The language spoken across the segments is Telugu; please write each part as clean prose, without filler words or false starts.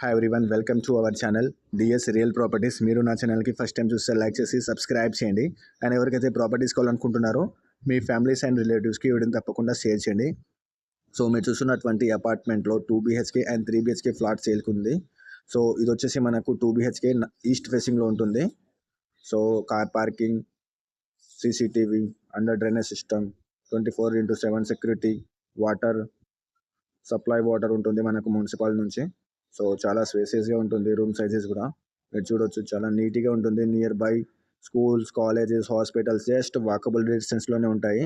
Hi everyone, welcome to our channel DS real properties. మీరు నా ఛానల్కి ఫస్ట్ టైం చూస్తే లైక్ చేసి సబ్స్క్రైబ్ చేయండి. అండ్ ఎవరికైతే ప్రాపర్టీస్ కావాలనుకుంటున్నారో మీ ఫ్యామిలీస్ అండ్ రిలేటివ్స్కి వీడియోని తప్పకుండా షేర్ చేయండి. సో మీరు చూస్తున్నటువంటి అపార్ట్మెంట్లో 2 BHK అండ్ 3 BHK ఫ్లాట్ సేల్కి ఉంది. సో ఇది వచ్చేసి మనకు 2 BHK ఈస్ట్ ఫేసింగ్లో ఉంటుంది. So car parking, CCTV, under drainage system, 24/7 security, water supply water ఉంటుంది మనకు మున్సిపల్ నుంచి. సో చాలా స్పేసియస్గా ఉంటుంది. రూమ్ సైజెస్ కూడా మీరు చూడొచ్చు, చాలా నీట్గా ఉంటుంది. Nearby schools, colleges, hospitals just walkable డిస్టెన్స్లోనే ఉంటాయి.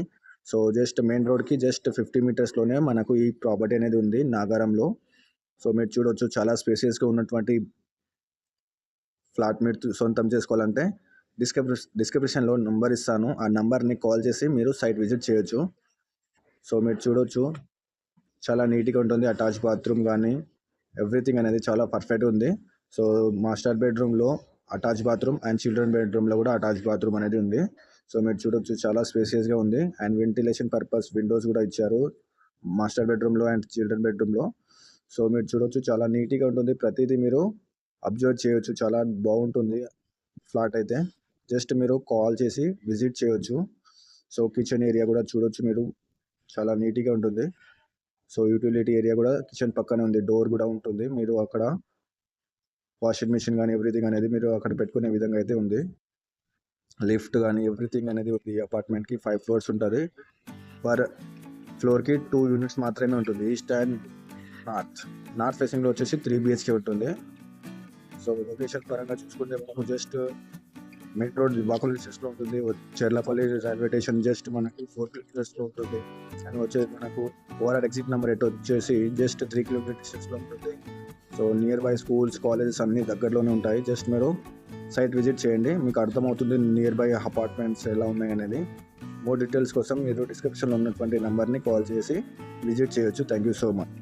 సో జస్ట్ మెయిన్ రోడ్కి జస్ట్ 50 మీటర్స్లోనే మనకు ఈ ప్రాపర్టీ అనేది ఉంది నాగారంలో. సో మీరు చూడొచ్చు, చాలా స్పేసియస్గా ఉన్నటువంటి ఫ్లాట్ మీరు సొంతం చేసుకోవాలంటే డిస్క్రిప్షన్లో నెంబర్ ఇస్తాను. ఆ నెంబర్ని కాల్ చేసి మీరు సైట్ విజిట్ చేయొచ్చు. సో మీరు చూడొచ్చు, చాలా నీట్గా ఉంటుంది. అటాచ్ బాత్రూమ్ కానీ ఎవ్రీథింగ్ అనేది చాలా పర్ఫెక్ట్ ఉంది. సో మాస్టర్ బెడ్రూమ్లో అటాచ్ బాత్రూమ్ అండ్ చిల్డ్రన్ బెడ్రూమ్లో కూడా అటాచ్ బాత్రూమ్ అనేది ఉంది. సో మీరు చూడొచ్చు, చాలా స్పేసియస్గా ఉంది. అండ్ వెంటిలేషన్ పర్పస్ విండోస్ కూడా ఇచ్చారు మాస్టర్ బెడ్రూమ్లో అండ్ చిల్డ్రన్ బెడ్రూమ్లో. సో మీరు చూడొచ్చు, చాలా నీట్గా ఉంటుంది. ప్రతిదీ మీరు అబ్జర్వ్ చేయొచ్చు, చాలా బాగుంటుంది ఫ్లాట్ అయితే. జస్ట్ మీరు కాల్ చేసి విజిట్ చేయొచ్చు. సో కిచెన్ ఏరియా కూడా చూడొచ్చు మీరు, చాలా నీట్గా ఉంటుంది. సో యూటిలిటీ ఏరియా కూడా కిచెన్ పక్కనే ఉంది. డోర్ కూడా ఉంటుంది. మీరు అక్కడ వాషింగ్ మిషన్ కానీ ఎవ్రీథింగ్ అనేది మీరు అక్కడ పెట్టుకునే విధంగా అయితే ఉంది. లిఫ్ట్ కానీ ఎవ్రీథింగ్ అనేది ఉంది. ఈ అపార్ట్మెంట్కి 5 ఫ్లోర్స్ ఉంటుంది. పర్ ఫ్లోర్కి 2 యూనిట్స్ మాత్రమే ఉంటుంది. ఈస్ట్ అండ్ నార్త్ ఫేసింగ్లో వచ్చేసి 3 BHK ఉంటుంది. సో లొకేషన్ పరంగా చూసుకుంటే మనకు జస్ట్ మెయిన్ రోడ్ వాకబుల్ డిస్టెన్స్లో ఉంటుంది. చెర్లపల్లి రైల్వే స్టేషన్ జస్ట్ మనకి 4 కిలోమీటర్స్లో ఉంటుంది. అండ్ వచ్చేసి మనకు ఓవరాల్ ఎగ్జిట్ నెంబర్ వచ్చేసి జస్ట్ 3 కిలోమీటర్ డిస్టెన్స్లో ఉంటుంది. So near by schools, colleges అన్నీ దగ్గరలోనే ఉంటాయి. జస్ట్ మీరు సైట్ విజిట్ చేయండి, మీకు అర్థమవుతుంది నియర్ బై అపార్ట్మెంట్స్ ఎలా ఉన్నాయి అనేది. మోర్ డీటెయిల్స్ కోసం మీరు డిస్క్రిప్షన్లో ఉన్నటువంటి నెంబర్ని కాల్ చేసి విజిట్ చేయొచ్చు. Thank you so much.